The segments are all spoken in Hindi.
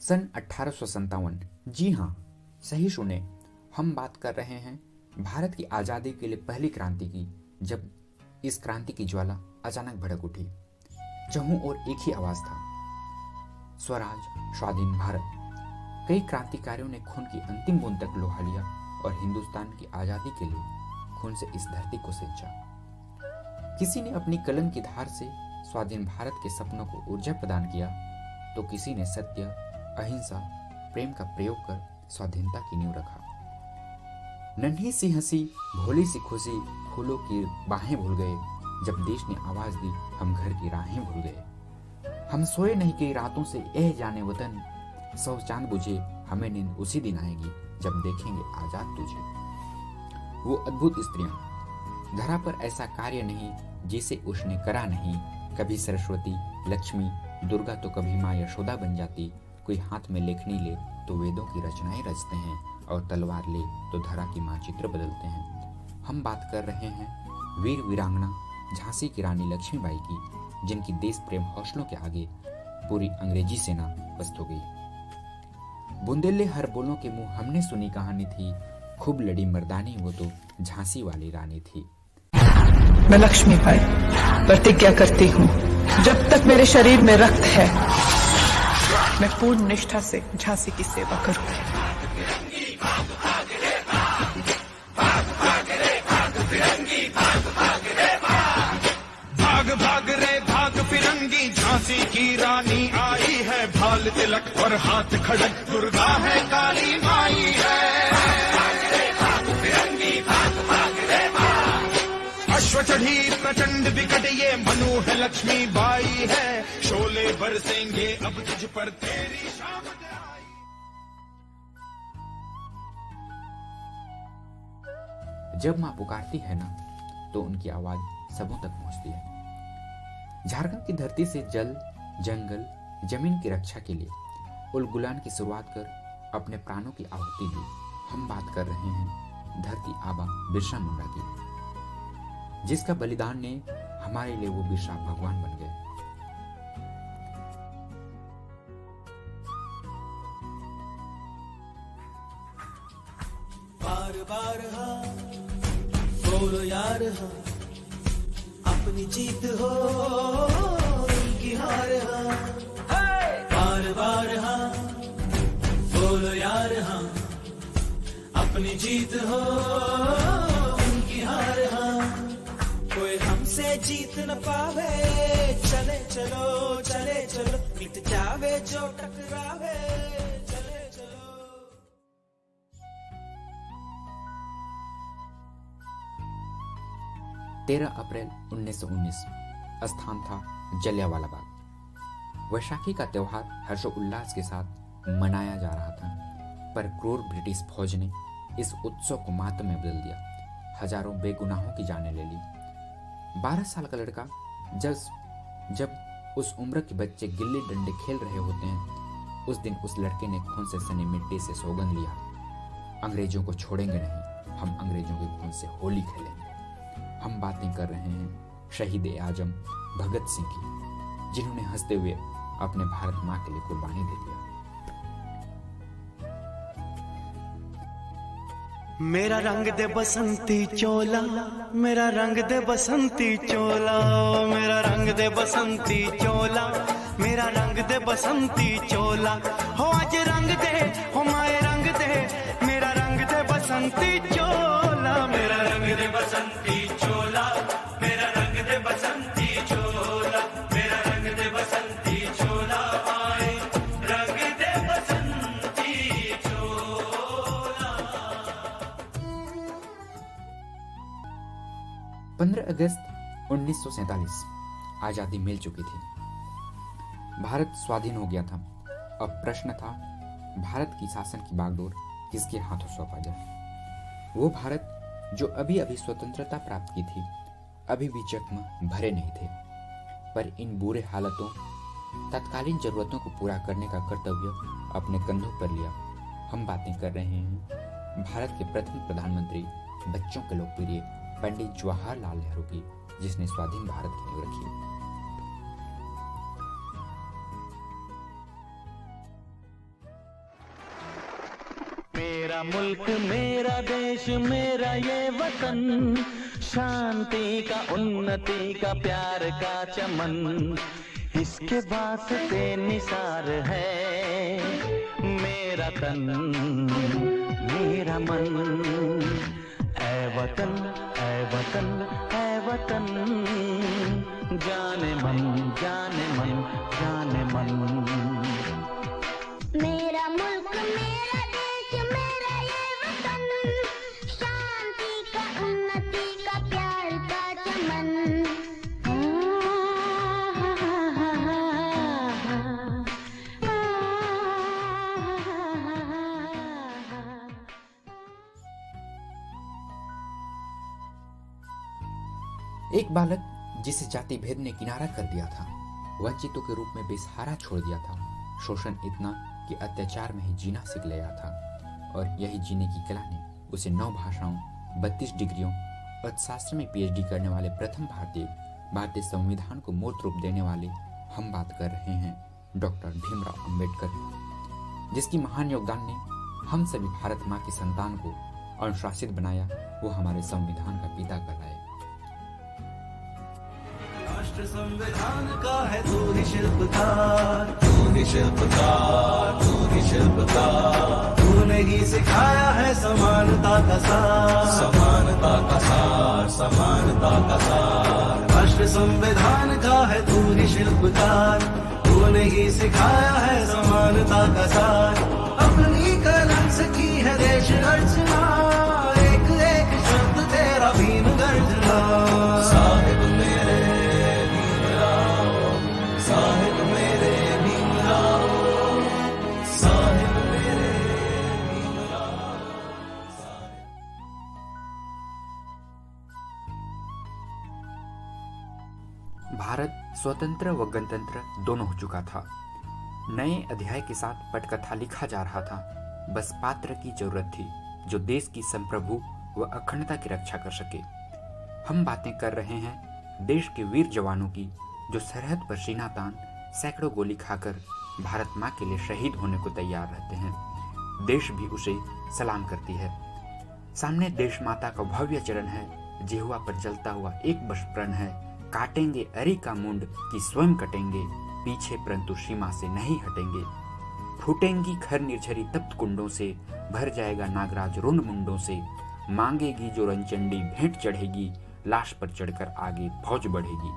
सन 1857। जी हाँ, सही सुने, हम बात कर रहे हैं भारत की आज़ादी के लिए पहली क्रांति की, जब इस क्रांति की ज्वाला अचानक भड़क उठी। चहुं ओर एक ही आवाज़ था, स्वराज, स्वाधीन भारत। कई क्रांतिकारियों ने खून की अंतिम बूंद तक लोहा लिया और हिंदुस्तान की आज़ादी के लिए खून से इस धरती को सिंचा। किसी ने अपनी कलम की धार से स्वाधीन भारत के सपनों को ऊर्जा प्रदान किया, तो किसी ने सत्य, अहिंसा, प्रेम का प्रयोग कर स्वाधीनता की नींव रखा। नन्ही सी हंसी, भोली सी खुशी, फूलों की बाहें भूल गए। जब देश ने आवाज दी, हम घर की राहें भूल गए। हम सोए नहीं कई रातों से एह जाने वतन, सौ चांद बुझे, हमें नींद उसी दिन आएगी जब देखेंगे आजाद तुझे। वो अद्भुत स्त्रियां, धरा पर ऐसा कार्य नहीं जिसे उसने करा नहीं। कभी सरस्वती, लक्ष्मी, दुर्गा तो कभी माँ यशोदा बन जाती। कोई हाथ में लेखनी ले तो वेदों की रचनाएं रचते हैं, और तलवार ले तो धरा की मानचित्र बदलते हैं। हम बात कर रहे हैं वीर वीरांगना झांसी की रानी लक्ष्मीबाई की, जिनकी देश प्रेम हौसलों के आगे पूरी अंग्रेजी सेना पस्त हो गई। बुंदेले हर बोलों के मुंह हमने सुनी कहानी थी, खूब लड़ी मर्दानी वो तो झांसी वाली रानी थी। मैं लक्ष्मीबाई प्रतिज्ञा करती हूँ, जब तक मेरे शरीर में रक्त है, मैं पूर्ण निष्ठा से झांसी की सेवा करूंगी। भाग भाग रे भाग फिरंगी, झांसी की रानी आई है। भाल तिलक और हाथ खड़क, दुर्गा है काली माई है। अश्व चढ़ी प्रचंड विकट, ये मनु है लक्ष्मी बाई है। शोले बरसेंगे अब तुझ पर तेरी शामत आई। जब माँ पुकारती है ना, तो उनकी आवाज सबों तक पहुंचती है। झारखंड की धरती से जल, जंगल, जमीन की रक्षा के लिए उलगुलान की शुरुआत कर अपने प्राणों की आहुति दी। हम बात कर रहे हैं धरती आबा बिरसा मुंडा की, जिसका बलिदान ने हमारे लिए वो बिरसा भगवान बन गए। बार बार हाँ बोलो यार, हाँ अपनी जीत हो उनकी हार, हाँ बार बार हाँ बोलो यार, हाँ अपनी जीत हो उनकी हार, हाँ कोई हमसे जीत न पावे। चले चलो चले चलो, मिट जावे जो टकरावे। चले चलो। 13 अप्रैल 1919, स्थान था जलियांवाला बाग। वैशाखी का त्योहार हर्षोल्लास के साथ मनाया जा रहा था, पर क्रूर ब्रिटिश फौज ने इस उत्सव को मातम में बदल दिया। हजारों बेगुनाहों की जानें ले ली। 12 साल का लड़का जब उस उम्र के बच्चे गिल्ली डंडे खेल रहे होते हैं, उस दिन उस लड़के ने खून से सनी मिट्टी से सौगंध लिया, अंग्रेजों को छोड़ेंगे नहीं, हम अंग्रेजों के खून से होली खेलेंगे। हम बातें कर रहे हैं शहीद आजम भगत सिंह की, जिन्होंने हंसते हुए अपने भारत माँ के लिए कुर्बानी दे दिया। मेरा रंग दे बसंती चोला, मेरा रंग दे बसंती चोला, मेरा रंग दे बसंती चोला, मेरा रंग दे बसंती चोला। हो आज रंग दे, हो माए रंग दे, मेरा रंग दे बसंती चोला, मेरा रंग दे बसंती चोला, मेरा रंग दे बसंती चोला, मेरा रंग दे बसंती चोला, आए रंग दे बसंती चोला। 15 अगस्त 1947 आजादी मिल चुकी थी। भारत स्वाधीन हो गया था। अब प्रश्न था, भारत की शासन की बागडोर किसके हाथों सौंपा जाए। वो भारत जो अभी अभी स्वतंत्रता प्राप्त की थी, अभी भी जख्म भरे नहीं थे, पर इन बुरे हालातों, तत्कालीन जरूरतों को पूरा करने का कर्तव्य अपने कंधों पर लिया। हम बातें कर रहे हैं भारत के प्रथम प्रधानमंत्री, बच्चों के लोकप्रिय पंडित जवाहरलाल नेहरू की, जिसने स्वाधीन भारत की नींव रखी। मेरा मुल्क मेरा देश मेरा ये वतन, शांति का उन्नति का प्यार का चमन, इसके वास्ते निसार है मेरा तन मेरा मन। ऐ वतन ऐ वतन ऐ वतन, जाने मन जाने मन जाने मन। मेरा मुल्क मेरा देश मेरा ये वतन, शांति का उन्नति का प्यार का चमन। एक बालक जिसे जाति भेद ने किनारा कर दिया था, वंचितों के रूप में बेसहारा छोड़ दिया था। शोषण इतना कि अत्याचार में ही जीना सीख लिया था, और यही जीने की कला ने उसे 9 भाषाओं, 32 डिग्रियों, अर्थशास्त्र में PhD करने वाले प्रथम भारतीय संविधान को मूर्त रूप देने वाले हम बात कर रहे हैं डॉक्टर भीमराव अंबेडकर, जिसकी महान योगदान ने हम सभी भारत माँ की संतान को अनुशासित बनाया। वो हमारे संविधान का पिता कहलाए। राष्ट्र संविधान का है तू ही शिल्पकार, तू ही शिल्पकार, तू ही शिल्पकार। तूने ही सिखाया है समानता का सार, समानता का सार, समानता का सार। राष्ट्र संविधान का है तू ही शिल्पकार, तूने ही सिखाया है समानता का सार। अपनी कलम से की है देश अर्चना, एक एक शब्द तेरा भीम गर्जना। साहिब मेरे साहिब मेरे भीमराव, साहिब मेरे भीमराव। भारत स्वतंत्र व गणतंत्र दोनों हो चुका था। नए अध्याय के साथ पटकथा लिखा जा रहा था। बस पात्र की जरूरत थी जो देश की संप्रभु व अखंडता की रक्षा कर सके। हम बातें कर रहे हैं देश के वीर जवानों की, जो सरहद पर सीना तान सैकड़ों गोली खाकर भारत माँ के लिए शहीद होने को तैयार रहते हैं। देश भी उसे सलाम करती है। सामने देश माता का भव्य चरण है, जिह्वा पर जलता हुआ एक बस प्रण है। काटेंगे अरि का मुंड कि स्वयं कटेंगे, पीछे परंतु सीमा से नहीं हटेंगे। फूटेंगी खर निर्झरी तप्त कुंडों से, भर जाएगा नागराज रुंड मुंडों से। मांगेगी जो रणचंडी भेंट चढ़ेगी, लाश पर चढ़कर आगे फौज बढ़ेगी।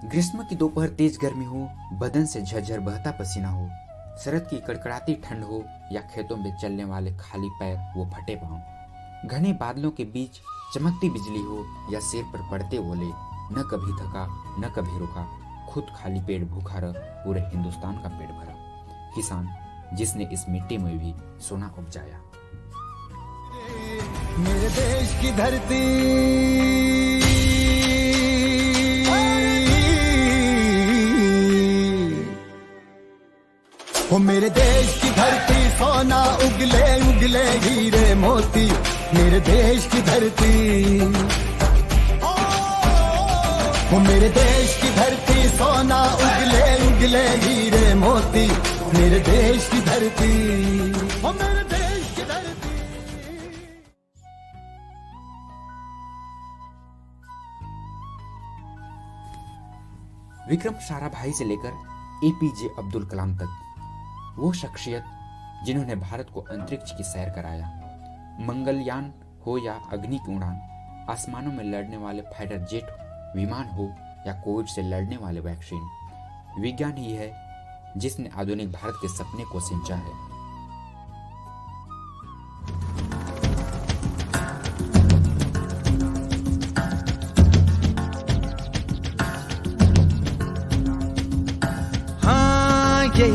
ग्रीष्म की दोपहर तेज गर्मी हो, बदन से झरझर बहता पसीना हो, शरद की कड़कड़ाती ठंड हो, या खेतों में चलने वाले खाली पैर वो फटे पांव। घने बादलों के बीच चमकती बिजली हो, या सिर पर पड़ते ओले, न कभी थका न कभी रुका, खुद खाली पेट भूखा रह, पूरे हिंदुस्तान का पेट भरा। किसान जिसने इस मिट्टी में भी सोना उपजाया। मेरे देश की धरती, ओ मेरे देश की धरती, सोना उगले उगले हीरे मोती। मेरे देश की धरती, ओ मेरे देश की धरती, सोना उगले उगले हीरे मोती। मेरे देश की धरती, ओ मेरे देश की धरती। विक्रम साराभाई से लेकर APJ अब्दुल कलाम तक वो शख्सियत जिन्होंने भारत को अंतरिक्ष की सैर कराया। मंगलयान हो या अग्नि की उड़ान, आसमानों में लड़ने वाले फाइटर जेट विमान हो या कोविड से लड़ने वाले वैक्सीन, विज्ञान ही है जिसने आधुनिक भारत के सपने को सिंचा है।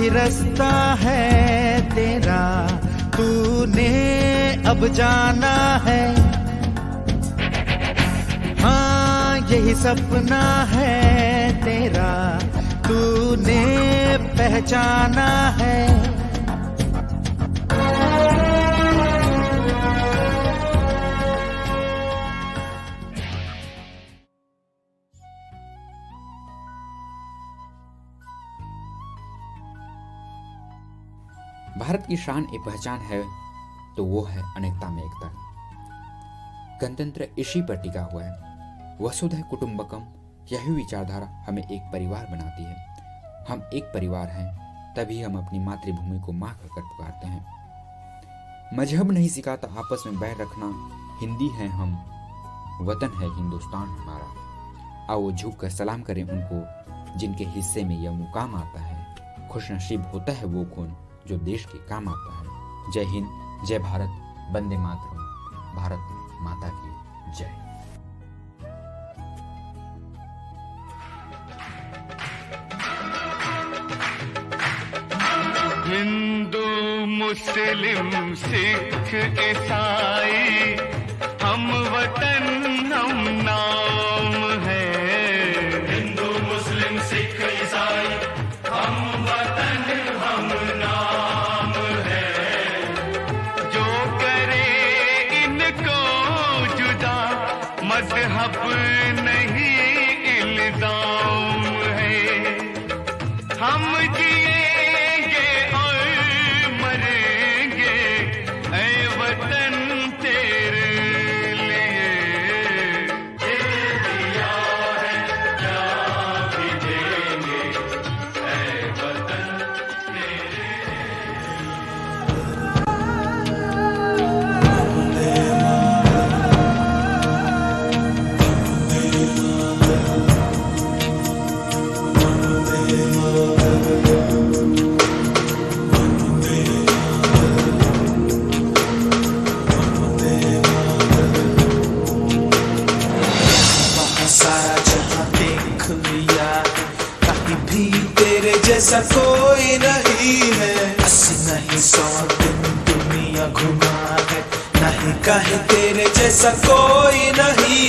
ही रास्ता है तेरा, तूने अब जाना है। हाँ यही सपना है तेरा, तूने पहचाना है। भारत की शान एक पहचान है तो वो है अनेकता में एकता। गणतंत्र इसी पर टिका हुआ है। वसुधैव कुटुंबकम, यही विचारधारा हमें एक परिवार बनाती है। हम एक परिवार हैं, तभी हम अपनी मातृभूमि को मां कहकर पुकारते हैं। मजहब नहीं सिखाता आपस में बैर रखना, हिंदी हैं हम, वतन है हिंदुस्तान हमारा। आओ झुक कर सलाम करें उनको जिनके हिस्से में यह मुकाम आता है। खुशनसीब होता है वो कौन जो देश के काम आता है। जय हिंद, जय भारत, वंदे मातरम, भारत माता की जय। हिंदू मुस्लिम सिख ईसाई, हम वतन हम नाम है। हिंदू मुस्लिम सिख ईसाई, हम वतन हम नाम है। जो करे इनको जुदा, मजहब नहीं इल्जाम है। हम जिएंगे और मरेंगे ऐ वतन तेरे लिए। ये दिया है क्या भी देंगे ऐ वतन तेरे। सारा जहां देख लिया, कहीं भी तेरे जैसा कोई नहीं है। 80 नहीं 100 दिन दुनिया घुमा है, नहीं कहीं तेरे जैसा कोई नहीं।